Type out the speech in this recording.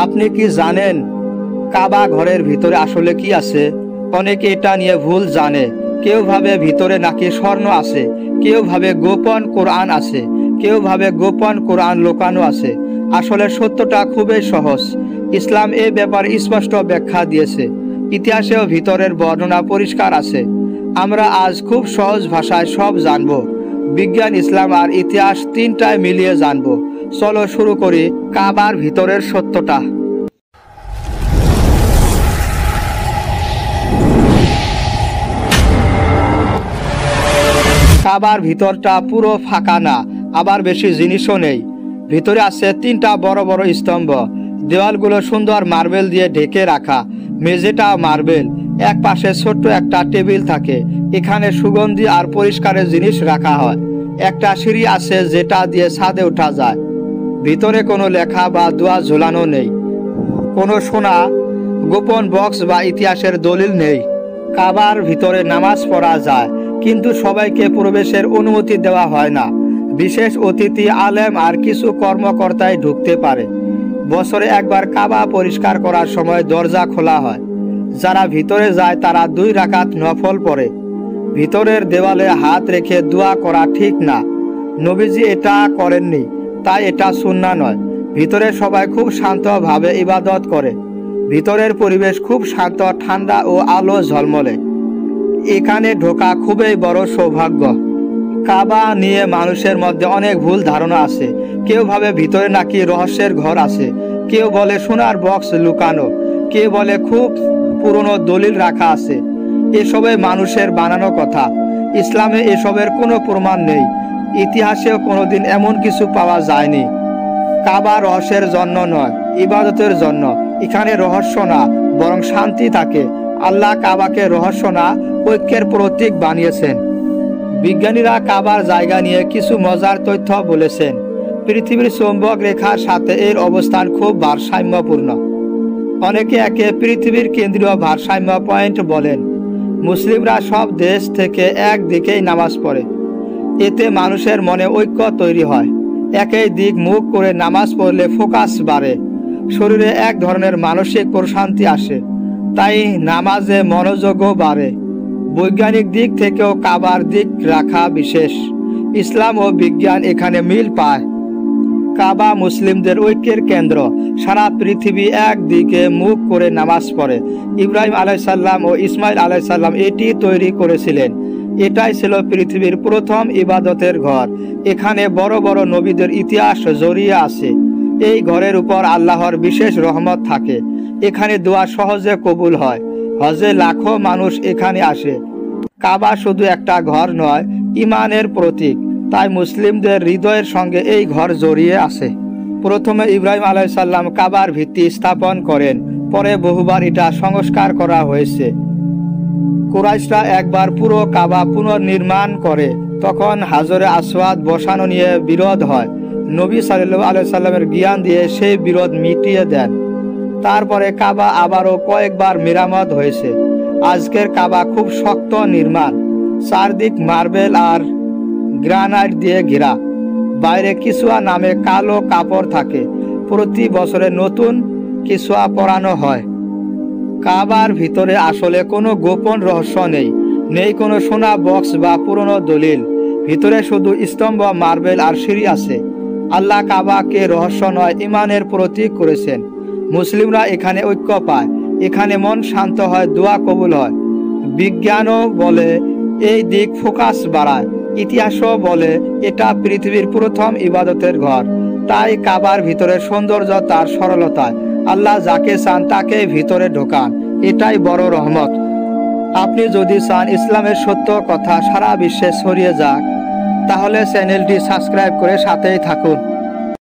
আপনি কি জানেন কাবা ঘরের ভিতরে আসলে কি আছে? অনেকে এটা নিয়ে ভুল জানে। কেউ ভাবে ভিতরে নাকি স্বর্ণ আছে, কেউ ভাবে গোপন কোরআন আছে, কেউ ভাবে গোপন কোরআন লুকানো আছে। আসলে সত্যটা খুবই সহজ। ইসলাম এই ব্যাপারে স্পষ্ট ব্যাখ্যা দিয়েছে। ইতিহাসেও ভিতরের বর্ণনা পরিষ্কার আছে। আমরা আজ খুব সহজ ভাষায় সব জানবো। বিজ্ঞান, ইসলাম আর ইতিহাস তিনটায় মিলিয়ে জানবো। চলো শুরু করি কাবার ভিতরের সত্যটা। কাবার ভিতরটা পুরো ফাঁকা না, আবার বেশি জিনিসও নেই। ভিতরে আছে তিনটা বড় বড় স্তম্ভ, দেওয়ালগুলো সুন্দর মার্বেল দিয়ে ঢেকে রাখা, মেঝেটা মার্বেল। এক পাশে ছোট্ট একটা টেবিল থাকে, এখানে সুগন্ধি আর পরিষ্কারের জিনিস রাখা হয়। একটা সিঁড়ি আছে যেটা দিয়ে ছাদে ওঠা যায়। ভিতরে কোনো লেখা বা দোয়া ঝোলানো নেই, কোনো সোনা গোপন বক্স বা ইতিহাসের দলিল নেই। কাবার ভিতরে নামাজ পড়া যায়, কিন্তু সবাইকে প্রবেশের অনুমতি দেওয়া হয় না। বিশেষ অতিথি, আলেম আর কিছু কর্মকর্তাই ঢুকতে পারে। বছরে একবার কাবা পরিষ্কার করার সময় দরজা খোলা হয়। যারা ভিতরে যায় তারা 2 রাকাত নফল পড়ে। ভিতরের দেওয়ালে হাত রেখে দোয়া করা ঠিক না, নবীজি এটা করেননি, তাই এটা সুন্নাহ নয়। ভিতরে সবাই খুব শান্তভাবে ইবাদত করে। ভিতরের পরিবেশ খুব শান্ত, ঠান্ডা ও আলো ঝলমলে। এখানে ঢোকা খুবই বড় সৌভাগ্য। কাবা নিয়ে মানুষের মধ্যে অনেক ভুল ধারণা আছে। কেউ ভাবে ভিতরে নাকি রহস্যের ঘর আছে, কেউ বলে সোনার বক্স লুকানো, কেউ বলে খুব পুরনো দলিল রাখা আছে। এসবে মানুষের বানানো কথা। ইসলামে এসবের কোনো প্রমাণ নেই, ইতিহাসেও কোনোদিন এমন কিছু পাওয়া যায়নি। কাবা রহস্যের জন্য নয়, ইবাদতের জন্য। এখানে রহস্য না, বরং শান্তি থাকে। আল্লাহ কাবাকে রহস্য না, ঐক্যের প্রতীক বানিয়েছেন। বিজ্ঞানীরা কাবার জায়গা নিয়ে কিছু মজার তথ্য বলেছেন। পৃথিবীর চৌম্বক রেখার সাথে এর অবস্থান খুব ভারসাম্যপূর্ণ। অনেকে একে পৃথিবীর কেন্দ্রীয় ভারসাম্য পয়েন্ট বলেন। মুসলিমরা সব দেশ থেকে এক দিকেই নামাজ পড়ে। এতে মানুষের মনে ঐক্য তৈরি হয়। একই দিক মুখ করে নামাজ পড়লে ফোকাস বাড়ে, শরীরে এক ধরনের মানসিক প্রশান্তি আসে, তাই নামাজে মনোযোগও বাড়ে। বৈজ্ঞানিক দিক থেকেও কাবার দিক রাখা বিশেষ। ইসলাম ও বিজ্ঞান এখানে মিল পায়। কাবা মুসলিমদের ঐক্যের কেন্দ্র। সারা পৃথিবী একদিকে মুখ করে নামাজ পড়ে। ইব্রাহিম আলাইসাল্লাম ও ইসমাইল আলাইসাল্লাম এটি তৈরি করেছিলেন। এটাই ছিল পৃথিবীর প্রথম ইবাদতের ঘর। এখানে বড় বড় নবীদের ইতিহাস জড়িয়ে আছে। এই ঘরের উপর আল্লাহর বিশেষ রহমত থাকে। এখানে দোয়া সহজে কবুল হয়। হজে লাখো মানুষ এখানে আসে। কাবা শুধু একটা ঘর নয়, ইমানের প্রতীক। তাই মুসলিমদের হৃদয়ের সঙ্গে এই ঘর জড়িয়ে আছে। প্রথমে ইব্রাহিম আলাইসাল্লাম কাবার ভিত্তি স্থাপন করেন, পরে বহুবার এটা সংস্কার করা হয়েছে। কুরাইশরা একবার পুরো কাবা পুনর্নির্মাণ করে, তখন হাজরে আসওয়াদ বসানো নিয়ে বিরোধ হয়। নবী সাল্লাল্লাহু আলাইহি সাল্লামের জ্ঞান দিয়ে সেই বিরোধ মিটিয়ে দেন। তারপরে কাবা আবারও কয়েকবার মেরামত হয়েছে। আজকের কাবা খুব শক্ত নির্মাণ, চারদিক মার্বেল আর গ্রানাইট দিয়ে ঘেরা। বাইরে কিসুয়া নামে কালো কাপড় থাকে। প্রতি বছরে নতুন কিসুয়া পরানো হয়। কাবার ভিতরে আসলে কোনো গোপন রহস্য নেই, নেই কোনো সোনা বক্স বা পুরনো দলিল। ভিতরে শুধু স্তম্ভ, মার্বেল আর সিঁড়ি আছে। আল্লাহ কাবাকে রহস্য নয়, ইমানের প্রতীক করেছেন। মুসলিমরা এখানে ঐক্য পায়, এখানে মন শান্ত হয়, দোয়া কবুল হয়। বিজ্ঞানও বলে এই দিক ফোকাস বাড়ায়। ইতিহাসও বলে এটা পৃথিবীর প্রথম ইবাদতের ঘর। তাই কাবার ভিতরের সৌন্দর্য তার সরলতায়। আল্লাহ যাকে চান তাকে ভিতরে ঢোকান, এটাই বড় রহমত। আপনি যদি চান ইসলামের সত্য কথা সারা বিশ্বে ছড়িয়ে যাক, তাহলে চ্যানেলটি সাবস্ক্রাইব করে সাথেই থাকুন।